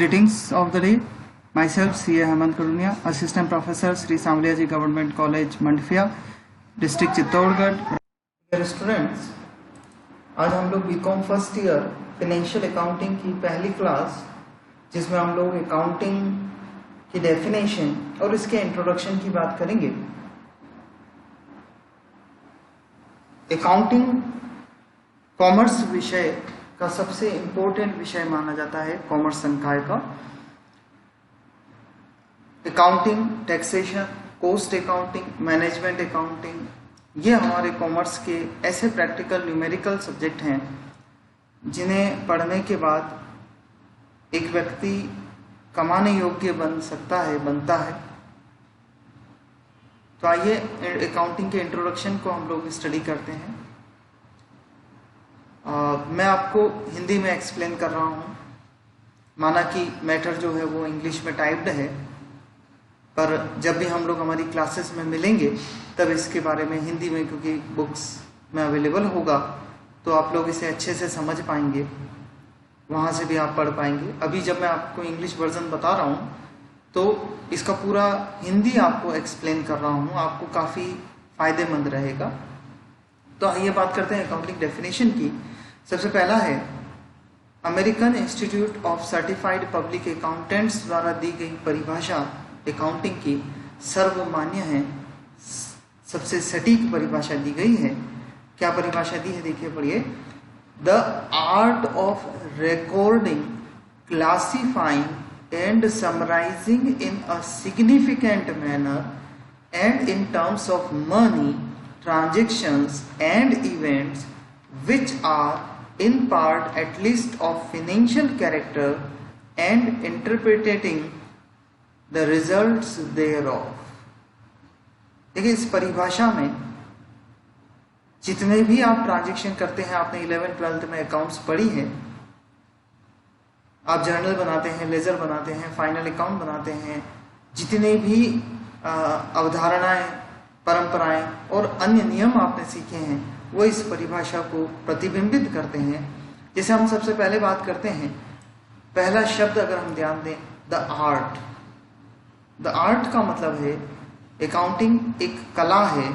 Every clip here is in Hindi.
Greetings of the day. Myself CA Hemant Karunia, Assistant Professor Sri Samliaji Government College Mandfia, District Chittorgarh. Dear students, आज हम लोग BCom first year financial accounting की पहली क्लास, जिसमें हम लोग अकाउंटिंग की डेफिनेशन और इसके इंट्रोडक्शन की बात करेंगे। अकाउंटिंग कॉमर्स विषय का सबसे इंपॉर्टेंट विषय माना जाता है, कॉमर्स संकाय का। Accounting, taxation, cost accounting, management accounting, ये हमारे कॉमर्स के ऐसे प्रैक्टिकल न्यूमेरिकल सब्जेक्ट हैं जिन्हें पढ़ने के बाद एक व्यक्ति कमाने योग्य बन सकता है, बनता है। तो आइए अकाउंटिंग के इंट्रोडक्शन को हम लोग स्टडी करते हैं। मैं आपको हिंदी में एक्सप्लेन कर रहा हूँ, माना कि मैटर जो है वो इंग्लिश में टाइप्ड है, पर जब भी हम लोग हमारी क्लासेस में मिलेंगे तब इसके बारे में हिंदी में, क्योंकि बुक्स में अवेलेबल होगा, तो आप लोग इसे अच्छे से समझ पाएंगे, वहाँ से भी आप पढ़ पाएंगे। अभी जब मैं आपको इंग्लिश वर्जन बता रहा हूँ तो इसका पूरा हिंदी आपको एक्सप्लेन कर रहा हूँ, आपको काफ़ी फायदेमंद रहेगा। तो आइए बात करते हैं अकाउंटिंग डेफिनेशन की। सबसे पहला है, American institute of certified public accountants द्वारा दी गई परिभाषा अकाउंटिंग की सर्वमान्य है, सबसे सटीक परिभाषा दी गई है। क्या परिभाषा दी है, देखिए पढ़िए। The art of recording, classifying and summarising in a significant manner and in terms of money transactions and events which are in part at least of financial character and interpreting the results thereof। देखिए, इस परिभाषा में जितने भी आप ट्रांजेक्शन करते हैं, आपने 11th-12th में अकाउंट्स पढ़ी है, आप जर्नल बनाते हैं, लेजर बनाते हैं, फाइनल अकाउंट बनाते हैं, जितने भी अवधारणाएं, परंपराएं और अन्य नियम आपने सीखे हैं, वो इस परिभाषा को प्रतिबिंबित करते हैं। जैसे हम सबसे पहले बात करते हैं, पहला शब्द अगर हम ध्यान दें, द आर्ट। द आर्ट का मतलब है, अकाउंटिंग एक कला है।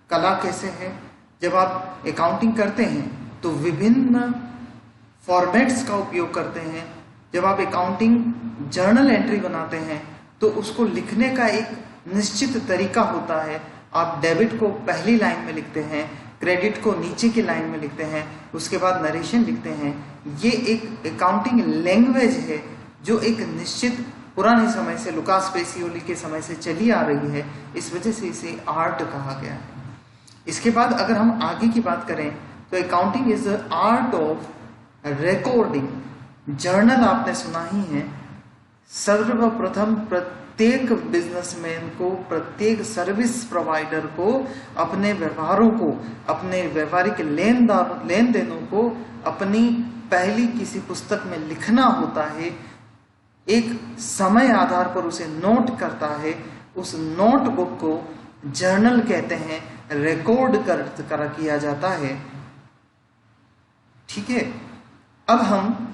कला कैसे है? जब आप अकाउंटिंग करते हैं तो विभिन्न फॉर्मेट्स का उपयोग करते हैं। जब आप अकाउंटिंग जर्नल एंट्री बनाते हैं तो उसको लिखने का एक निश्चित तरीका होता है। आप डेबिट को पहली लाइन में लिखते हैं, क्रेडिट को नीचे की लाइन में लिखते हैं, उसके बाद नरेशन लिखते हैं। ये एक अकाउंटिंग लैंग्वेज है जो एक निश्चित पुराने समय से, लुकास पेसियोली के समय से चली आ रही है, इस वजह से इसे आर्ट कहा गया है। इसके बाद अगर हम आगे की बात करें तो accounting is the art of recording. Journal आपने सुना ही है। सर्वप्रथम प्रत्येक बिजनेसमैन को, प्रत्येक सर्विस प्रोवाइडर को अपने व्यवहारों को, अपने व्यावहारिक लेन देनों को अपनी पहली किसी पुस्तक में लिखना होता है। एक समय आधार पर उसे नोट करता है। उस नोटबुक को जर्नल कहते हैं, रिकॉर्ड कर किया जाता है। ठीक है। अब हम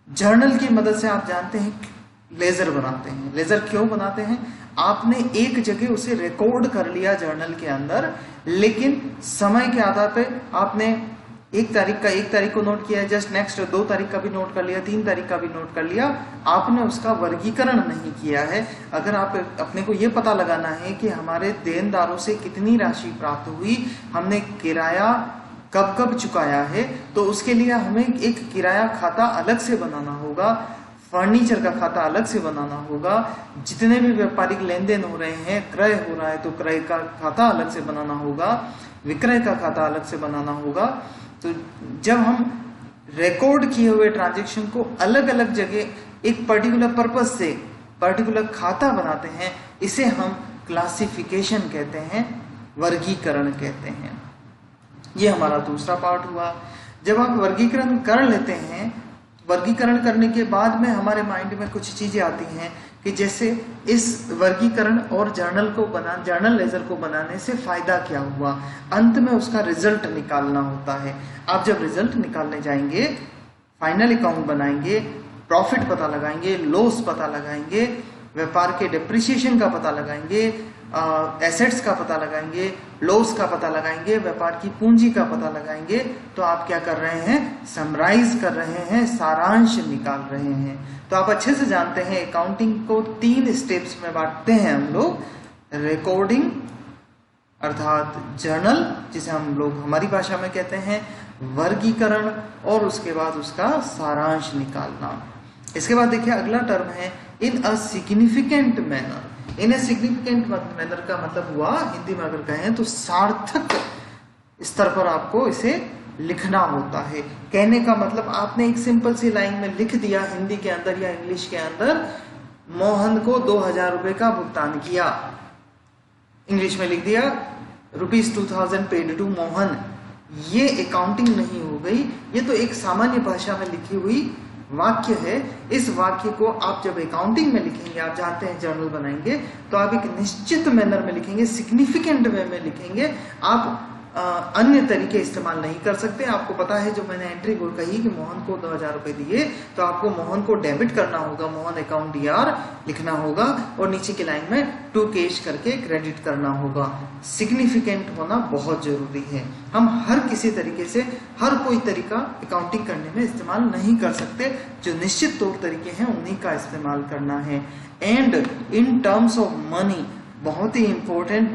जर्नल की मदद से, आप जानते हैं, लेजर बनाते हैं। लेजर क्यों बनाते हैं? आपने एक जगह उसे रिकॉर्ड कर लिया जर्नल के अंदर, लेकिन समय के आधार पे आपने एक तारीख को नोट किया, जस्ट नेक्स्ट 2 तारीख का भी नोट कर लिया, 3 तारीख का भी नोट कर लिया। आपने उसका वर्गीकरण नहीं किया है। अगर आप अपने को ये पता लगाना है कि हमारे देनदारों से कितनी राशि प्राप्त हुई, हमने किराया कब कब चुकाया है, तो उसके लिए हमें एक किराया खाता अलग से बनाना होगा, फर्नीचर का खाता अलग से बनाना होगा, जितने भी व्यापारिक लेन देन हो रहे हैं, क्रय हो रहा है तो क्रय का खाता अलग से बनाना होगा, विक्रय का खाता अलग से बनाना होगा। तो जब हम रिकॉर्ड किए हुए ट्रांजैक्शन को अलग अलग जगह एक पर्टिकुलर पर्पज से पर्टिकुलर खाता बनाते हैं, इसे हम क्लासिफिकेशन कहते हैं, वर्गीकरण कहते हैं। ये हमारा दूसरा पार्ट हुआ। जब आप वर्गीकरण कर लेते हैं, वर्गीकरण करने के बाद में हमारे माइंड में कुछ चीजें आती हैं कि जैसे इस वर्गीकरण और जर्नल लेजर को बनाने से फायदा क्या हुआ, अंत में उसका रिजल्ट निकालना होता है। आप जब रिजल्ट निकालने जाएंगे, फाइनल अकाउंट बनाएंगे, प्रॉफिट पता लगाएंगे, लॉस पता लगाएंगे, व्यापार के डिप्रिसिएशन का पता लगाएंगे, एसेट्स का पता लगाएंगे, लॉस का पता लगाएंगे, व्यापार की पूंजी का पता लगाएंगे, तो आप क्या कर रहे हैं, समराइज कर रहे हैं, सारांश निकाल रहे हैं। तो आप अच्छे से जानते हैं अकाउंटिंग को 3 स्टेप्स में बांटते हैं हम लोग। रिकॉर्डिंग अर्थात जर्नल, जिसे हम लोग हमारी भाषा में कहते हैं, वर्गीकरण, और उसके बाद उसका सारांश निकालना। इसके बाद देखिए अगला टर्म है in a significant manner. In a significant manner का मतलब हुआ, हिंदी में अगर कहें तो सार्थक स्तर पर आपको इसे लिखना होता है। कहने का मतलब आपने एक सिंपल सी लाइन में लिख दिया हिंदी के अंदर या इंग्लिश के अंदर, मोहन को 2000 रुपए का भुगतान किया, इंग्लिश में लिख दिया ₹2000 पेड टू मोहन। ये अकाउंटिंग नहीं हो गई, ये तो एक सामान्य भाषा में लिखी हुई वाक्य है। इस वाक्य को आप जब अकाउंटिंग में लिखेंगे, आप जानते हैं जर्नल बनाएंगे, तो आप एक निश्चित मैनर में लिखेंगे, सिग्निफिकेंट वे में लिखेंगे। आप अन्य तरीके इस्तेमाल नहीं कर सकते। आपको पता है जो मैंने एंट्री बोल कही कि मोहन को 2000 रुपए दिए, तो आपको मोहन को डेबिट करना होगा, मोहन अकाउंट DR लिखना होगा, और नीचे की लाइन में टू कैश करके क्रेडिट करना होगा। सिग्निफिकेंट होना बहुत जरूरी है। हम हर किसी तरीके से हर कोई तरीका अकाउंटिंग करने में इस्तेमाल नहीं कर सकते, जो निश्चित तौर तरीके हैं उन्हीं का इस्तेमाल करना है। And in terms of money, बहुत ही इंपॉर्टेंट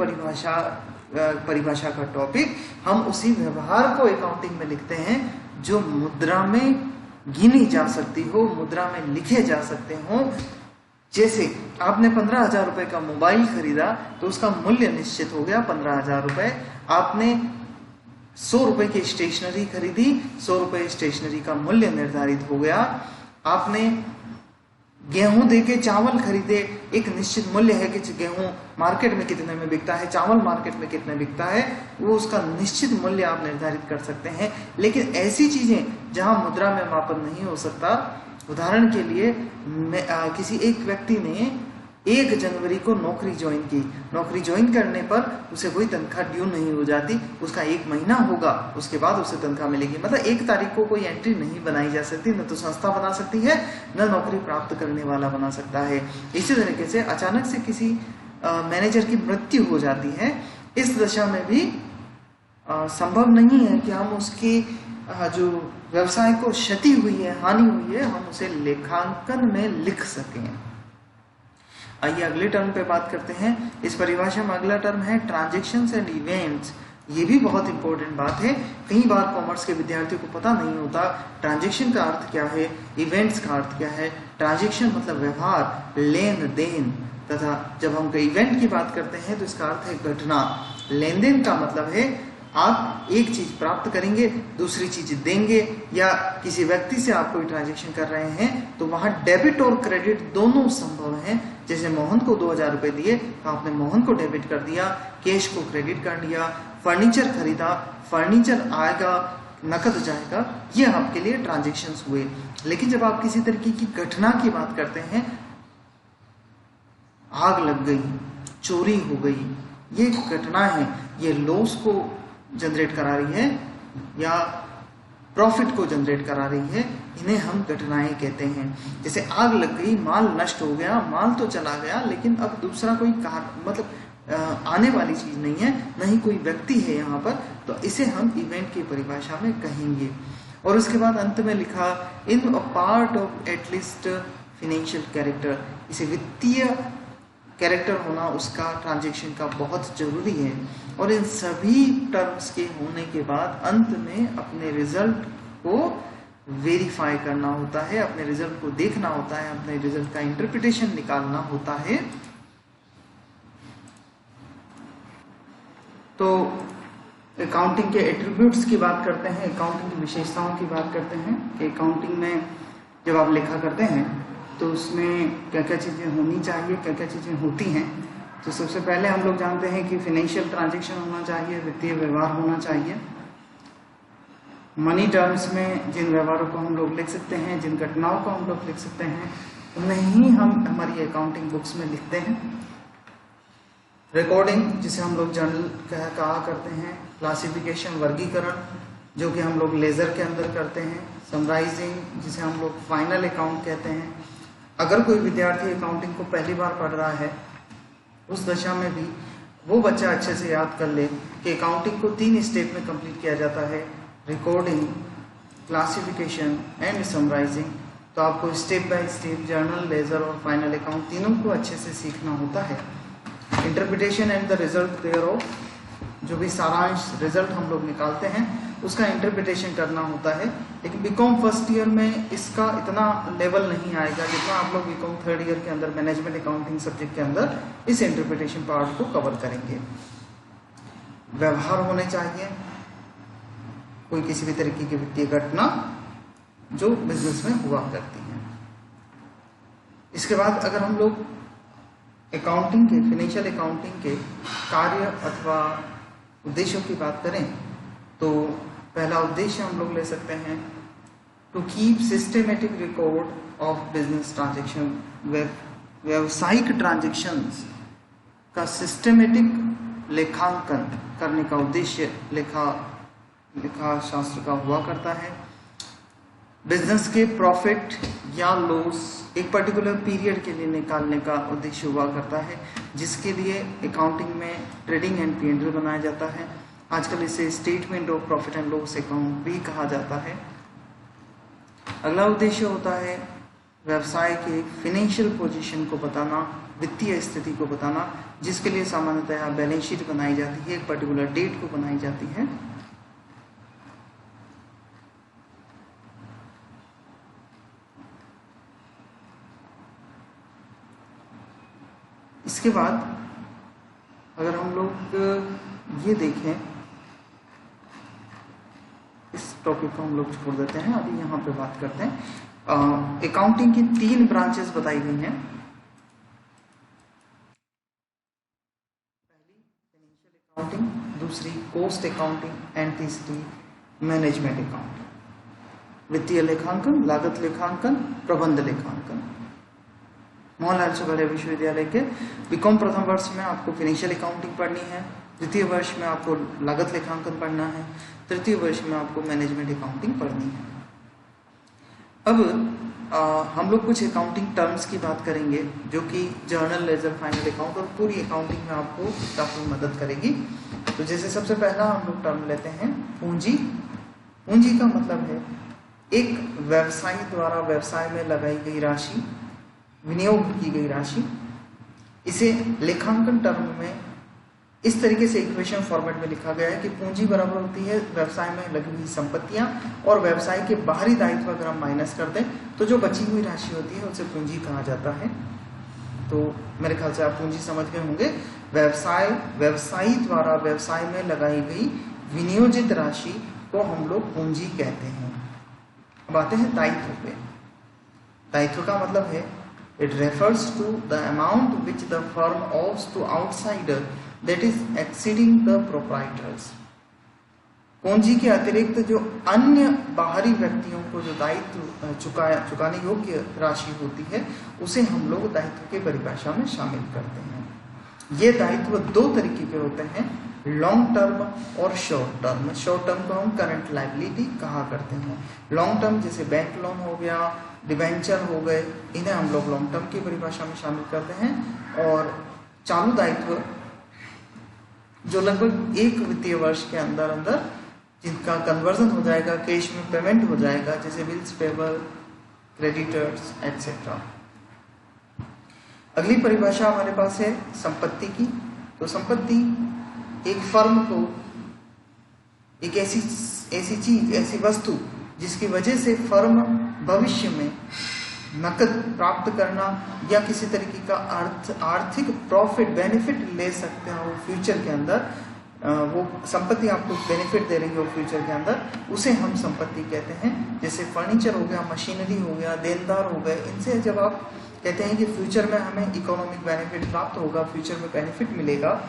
परिभाषा का टॉपिक, हम उसी व्यवहार को अकाउंटिंग में लिखते हैं जो मुद्रा में गिनी जा सकती हो, मुद्रा में लिखे जा सकते हो। जैसे आपने 15,000 रुपए का मोबाइल खरीदा तो उसका मूल्य निश्चित हो गया 15,000 रुपए। आपने 100 रुपए की स्टेशनरी खरीदी, 100 रुपए स्टेशनरी का मूल्य निर्धारित हो गया। आपने गेहूं देके चावल खरीदे, एक निश्चित मूल्य है कि गेहूं मार्केट में कितने में बिकता है, चावल मार्केट में कितने बिकता है, वो उसका निश्चित मूल्य आप निर्धारित कर सकते हैं। लेकिन ऐसी चीजें जहां मुद्रा में मापन नहीं हो सकता, उदाहरण के लिए किसी एक व्यक्ति ने 1 जनवरी को नौकरी ज्वाइन की, नौकरी ज्वाइन करने पर उसे कोई तनख्वाह ड्यू नहीं हो जाती, उसका 1 महीना होगा, उसके बाद उसे तनख्वाह मिलेगी। मतलब 1 तारीख को कोई एंट्री नहीं बनाई जा सकती, न तो संस्था बना सकती है, न नौकरी प्राप्त करने वाला बना सकता है। इसी तरीके से अचानक से किसी मैनेजर की मृत्यु हो जाती है, इस दशा में भी संभव नहीं है कि हम उसकी जो व्यवसाय को क्षति हुई है, हानि हुई है, हम उसे लेखांकन में लिख सकें। आइए अगले टर्म पे बात करते हैं। इस परिभाषा में अगला टर्म है ट्रांजैक्शंस एंड इवेंट्स। ये भी बहुत इंपॉर्टेंट बात है, कई बार कॉमर्स के विद्यार्थियों को पता नहीं होता ट्रांजैक्शन का अर्थ क्या है, इवेंट्स का अर्थ क्या है। ट्रांजैक्शन मतलब व्यवहार, लेन देन, तथा जब हम इवेंट की बात करते हैं तो इसका अर्थ है घटना। लेन देन का मतलब है आप एक चीज प्राप्त करेंगे, दूसरी चीज देंगे, या किसी व्यक्ति से आप कोई ट्रांजैक्शन कर रहे हैं तो वहां डेबिट और क्रेडिट दोनों संभव हैं। जैसे मोहन को 2000 रुपए दिए तो आपने मोहन को डेबिट कर दिया, कैश को क्रेडिट कर दिया। फर्नीचर खरीदा, फर्नीचर आएगा, नकद जाएगा, ये आपके लिए ट्रांजैक्शंस हुए। लेकिन जब आप किसी तरीके की घटना की बात करते हैं, आग लग गई, चोरी हो गई, ये घटना है, ये लॉस को जनरेट करा रही है या प्रॉफिट को जनरेट करा रही है, इन्हें हम घटनाएं कहते हैं। जैसे आग लग गई, माल नष्ट हो गया, माल तो चला गया, लेकिन अब दूसरा कोई मतलब आने वाली चीज नहीं है, न ही कोई व्यक्ति है यहाँ पर, तो इसे हम इवेंट की परिभाषा में कहेंगे। और उसके बाद अंत में लिखा in a part of at least financial character, इसे वित्तीय कैरेक्टर होना उसका ट्रांजैक्शन का बहुत जरूरी है। और इन सभी टर्म्स के होने के बाद अंत में अपने रिजल्ट को वेरीफाई करना होता है, अपने रिजल्ट को देखना होता है, अपने रिजल्ट का इंटरप्रिटेशन निकालना होता है। तो अकाउंटिंग के एट्रीब्यूट्स की बात करते हैं, अकाउंटिंग की विशेषताओं की बात करते हैं कि अकाउंटिंग में जब आप लेखा करते हैं तो उसमें क्या क्या चीज़ें होनी चाहिए, क्या क्या चीज़ें होती हैं। तो सबसे पहले हम लोग जानते हैं कि फाइनेंशियल ट्रांजैक्शन होना चाहिए, वित्तीय व्यवहार होना चाहिए। मनी टर्म्स में जिन व्यवहारों को हम लोग लिख सकते हैं, जिन घटनाओं को हम लोग लिख सकते हैं, उन्हें ही हम हमारी अकाउंटिंग बुक्स में लिखते हैं। रिकॉर्डिंग, जिसे हम लोग जर्नल कहा करते हैं। क्लासिफिकेशन, वर्गीकरण, जो कि हम लोग लेजर के अंदर करते हैं, समराइजिंग जिसे हम लोग फाइनल अकाउंट कहते हैं। अगर कोई विद्यार्थी अकाउंटिंग को पहली बार पढ़ रहा है, उस दशा में भी वो बच्चा अच्छे से याद कर ले कि अकाउंटिंग को 3 स्टेप में कंप्लीट किया जाता है, रिकॉर्डिंग, क्लासिफिकेशन एंड समराइजिंग। तो आपको step by step journal, ledger और फाइनल अकाउंट तीनों को अच्छे से सीखना होता है। Interpretation and the result thereof, जो भी सारांश रिजल्ट हम लोग निकालते हैं उसका इंटरप्रिटेशन करना होता है। लेकिन बीकॉम फर्स्ट ईयर में इसका इतना लेवल नहीं आएगा जितना आप लोग बीकॉम थर्ड ईयर के अंदर मैनेजमेंट अकाउंटिंग सब्जेक्ट के अंदर इस इंटरप्रिटेशन पार्ट को कवर करेंगे। व्यवहार होने चाहिए, कोई किसी भी तरीके की वित्तीय घटना जो बिजनेस में हुआ करती है। इसके बाद अगर हम लोग अकाउंटिंग के, फाइनेंशियल अकाउंटिंग के कार्य अथवा उद्देश्यों की बात करें तो पहला उद्देश्य हम लोग ले सकते हैं to keep systematic record of business transaction. व्यावसायिक ट्रांजैक्शंस का सिस्टमेटिक लेखांकन करने का उद्देश्य लेखा शास्त्र का हुआ करता है। बिजनेस के प्रॉफिट या लॉस एक पर्टिकुलर पीरियड के लिए निकालने का उद्देश्य हुआ करता है, जिसके लिए अकाउंटिंग में ट्रेडिंग एंड P&L बनाया जाता है। आजकल इसे statement of profit and loss account भी कहा जाता है। अगला उद्देश्य होता है व्यवसाय के फाइनेंशियल पोजीशन को बताना, वित्तीय स्थिति को बताना, जिसके लिए सामान्यतः बैलेंस शीट बनाई जाती है, एक पर्टिकुलर डेट को बनाई जाती है। इसके बाद अगर हम लोग ये देखें, इस टॉपिक को हम लोग छोड़ देते हैं, अभी यहाँ पे बात करते हैं। अकाउंटिंग की 3 ब्रांचेस बताई गई हैं। पहली फाइनेंशियल अकाउंटिंग, दूसरी कॉस्ट अकाउंटिंग एंड तीसरी मैनेजमेंट अकाउंटिंग। वित्तीय लेखांकन, लागत लेखांकन, प्रबंध लेखांकन। मोहनलाल सुगड़िया विश्वविद्यालय के बीकॉम प्रथम वर्ष में आपको फाइनेंशियल अकाउंटिंग पढ़नी है, द्वितीय वर्ष में आपको लागत लेखांकन पढ़ना है, तृतीय वर्ष में आपको मैनेजमेंट अकाउंटिंग पढ़नी है। अब हम लोग कुछ अकाउंटिंग टर्म्स की बात करेंगे जो कि जर्नल, लेजर, फाइनल अकाउंट और पूरी अकाउंटिंग में आपको काफी मदद करेगी। तो जैसे सबसे पहला हम लोग टर्म लेते हैं पूंजी। पूंजी का मतलब है एक व्यवसायी द्वारा व्यवसाय में लगाई गई राशि, विनियोग की गई राशि। इसे लेखांकन टर्म में इस तरीके से इक्वेशन फॉर्मेट में लिखा गया है कि पूंजी बराबर होती है व्यवसाय में लगी हुई संपत्तियां और व्यवसाय के बाहरी दायित्व अगर हम माइनस कर दें तो जो बची हुई राशि होती है उसे पूंजी कहा जाता है। तो मेरे ख्याल से आप पूंजी समझ गए होंगे। व्यवसायी द्वारा व्यवसाय में लगाई गई विनियोजित राशि को हम लोग पूंजी कहते हैं। अब आते हैं दायित्व पे। दायित्व का मतलब है it refers to the amount which the firm owes to outsider that is exceeding the proprietors। पूंजी के अतिरिक्त जो अन्य बाहरी व्यक्तियों को जो दायित्व चुकाने योग्य राशि होती है उसे हम लोग दायित्व की परिभाषा में शामिल करते हैं। ये दायित्व 2 तरीके के होते हैं, लॉन्ग टर्म और शॉर्ट टर्म। शॉर्ट टर्म को हम करंट लायबिलिटी कहा करते हैं। लॉन्ग टर्म जैसे बैंक लोन हो गया, डिबेंचर हो गए, इन्हें हम लोग लॉन्ग टर्म की परिभाषा में शामिल करते हैं। और चालू दायित्व जो लगभग 1 वित्तीय वर्ष के अंदर अंदर जिनका कन्वर्जन हो जाएगा, कैश में पेमेंट हो जाएगा, जैसे बिल्स पेबल, क्रेडिटर्स एक्सेट्रा। अगली परिभाषा हमारे पास है संपत्ति की। तो संपत्ति एक फर्म को एक ऐसी चीज, ऐसी वस्तु जिसकी वजह से फर्म भविष्य में नकद प्राप्त करना या किसी तरीके का आर्थिक प्रॉफिट, बेनिफिट ले सकते हो फ्यूचर के अंदर, वो संपत्ति आपको बेनिफिट दे रही हो फ्यूचर के अंदर, उसे हम संपत्ति कहते हैं। जैसे फर्नीचर हो गया, मशीनरी हो गया, देनदार हो गए, इनसे जब आप कहते हैं कि फ्यूचर में हमें इकोनॉमिक बेनिफिट प्राप्त होगा, फ्यूचर में बेनिफिट मिलेगा।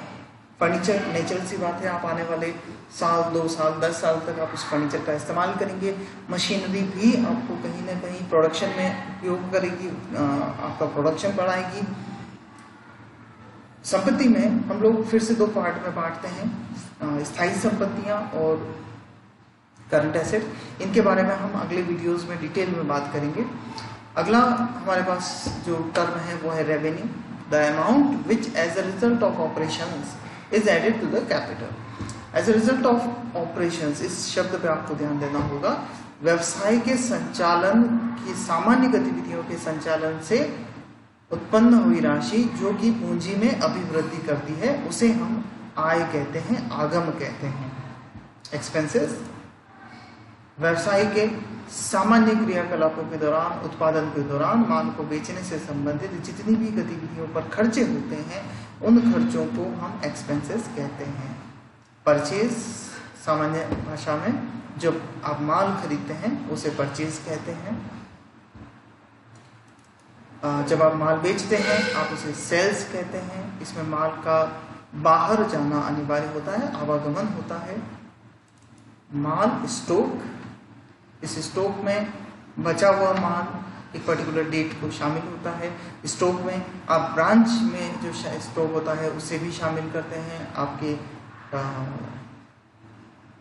फर्नीचर नेचुरल सी बात है, आप आने वाले साल, 2 साल, 10 साल तक आप उस फर्नीचर का इस्तेमाल करेंगे। मशीनरी भी आपको कहीं ना कहीं प्रोडक्शन में उपयोग करेगी, आपका प्रोडक्शन बढ़ाएगी। संपत्ति में हम लोग फिर से 2 पार्ट में बांटते हैं, स्थायी संपत्तियां और करंट एसेट। इनके बारे में हम अगले वीडियोस में डिटेल में बात करेंगे। अगला हमारे पास जो टर्म है वो है revenue, the amount which as a result of operations is added to the capital. As a result of operations, इस शब्द पे आपको ध्यान देना होगा। व्यवसाय के संचालन की सामान्य गतिविधियों के संचालन से उत्पन्न हुई राशि जो कि पूंजी में अभिवृद्धि करती है उसे हम आय कहते हैं, आगम कहते हैं। एक्सपेंसेस व्यवसाय के सामान्य क्रियाकलापों के दौरान, उत्पादन के दौरान माल को बेचने से संबंधित जितनी भी गतिविधियों पर खर्चे होते हैं उन खर्चों को हम एक्सपेंसेस कहते हैं। परचेज सामान्य भाषा में जब आप माल खरीदते हैं उसे परचेज कहते हैं। जब आप माल बेचते हैं आप उसे सेल्स कहते हैं। इसमें माल का बाहर जाना अनिवार्य होता है, आवागमन होता है। माल स्टॉक, इस स्टॉक में बचा हुआ माल एक पर्टिकुलर डेट को शामिल होता है। स्टॉक में आप ब्रांच में जो स्टॉक होता है उसे भी शामिल करते हैं। आपके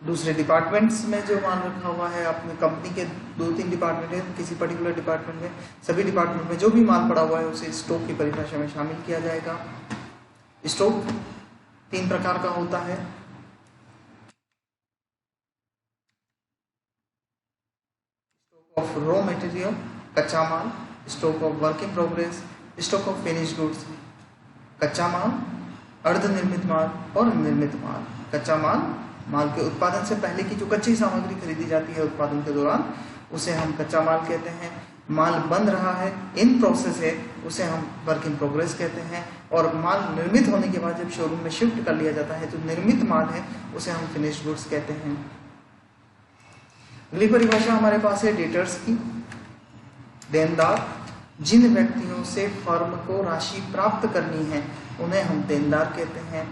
दूसरे डिपार्टमेंट्स में जो माल रखा हुआ है, अपनी कंपनी के 2-3 डिपार्टमेंट है, किसी पर्टिकुलर डिपार्टमेंट में, सभी डिपार्टमेंट में जो भी माल पड़ा हुआ है उसे स्टॉक की परिभाषा में शामिल किया जाएगा। स्टॉक 3 प्रकार का होता है। स्टॉक ऑफ रॉ मटेरियल, कच्चा माल, stock of work in progress, stock of finished goods. कच्चा माल, अर्धनिर्मित माल और निर्मित माल। कच्चा माल, माल के उत्पादन से पहले की जो कच्ची सामग्री खरीदी जाती है उत्पादन के दौरान, उसे हम कच्चा माल कहते हैं। माल बन रहा है, इन प्रोसेस है, उसे हम वर्क इन प्रोग्रेस कहते हैं। और माल निर्मित होने के बाद जब शोरूम में शिफ्ट कर लिया जाता है, जो निर्मित माल है उसे हम फिनिश्ड गुड्स कहते हैं। अगली परिभाषा हमारे पास है डेटर्स की। देनदार, जिन व्यक्तियों से फर्म को राशि प्राप्त करनी है उन्हें हम देनदार कहते हैं।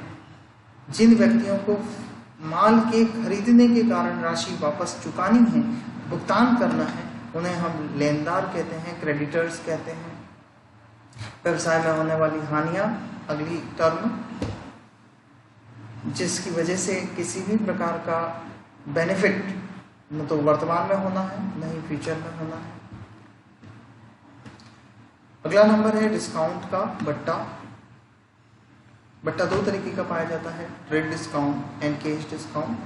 जिन व्यक्तियों को माल के खरीदने के कारण राशि वापस चुकानी है, भुगतान करना है, उन्हें हम लेनदार कहते हैं, क्रेडिटर्स कहते हैं। व्यवसाय में होने वाली हानियां, अगली टर्म, जिसकी वजह से किसी भी प्रकार का बेनिफिट न तो वर्तमान में होना है न ही फ्यूचर में होना है। अगला नंबर है डिस्काउंट का बट्टा। बट्टा 2 तरीके का पाया जाता है, trade discount and cash discount.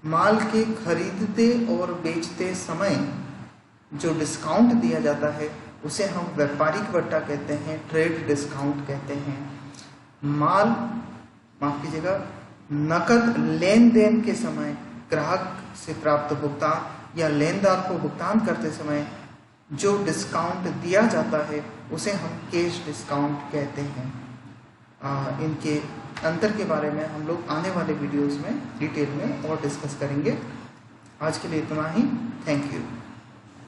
माल के खरीदते और बेचते समय जो डिस्काउंट दिया जाता है उसे हम व्यापारिक बट्टा कहते हैं, ट्रेड डिस्काउंट कहते हैं। माल, माफ कीजिएगा, नकद लेन देन के समय ग्राहक से प्राप्त भुगतान या लेनदार को भुगतान करते समय जो डिस्काउंट दिया जाता है उसे हम कैश डिस्काउंट कहते हैं। इनके अंतर के बारे में हम लोग आने वाले वीडियोस में डिटेल में और डिस्कस करेंगे। आज के लिए इतना ही। Thank you.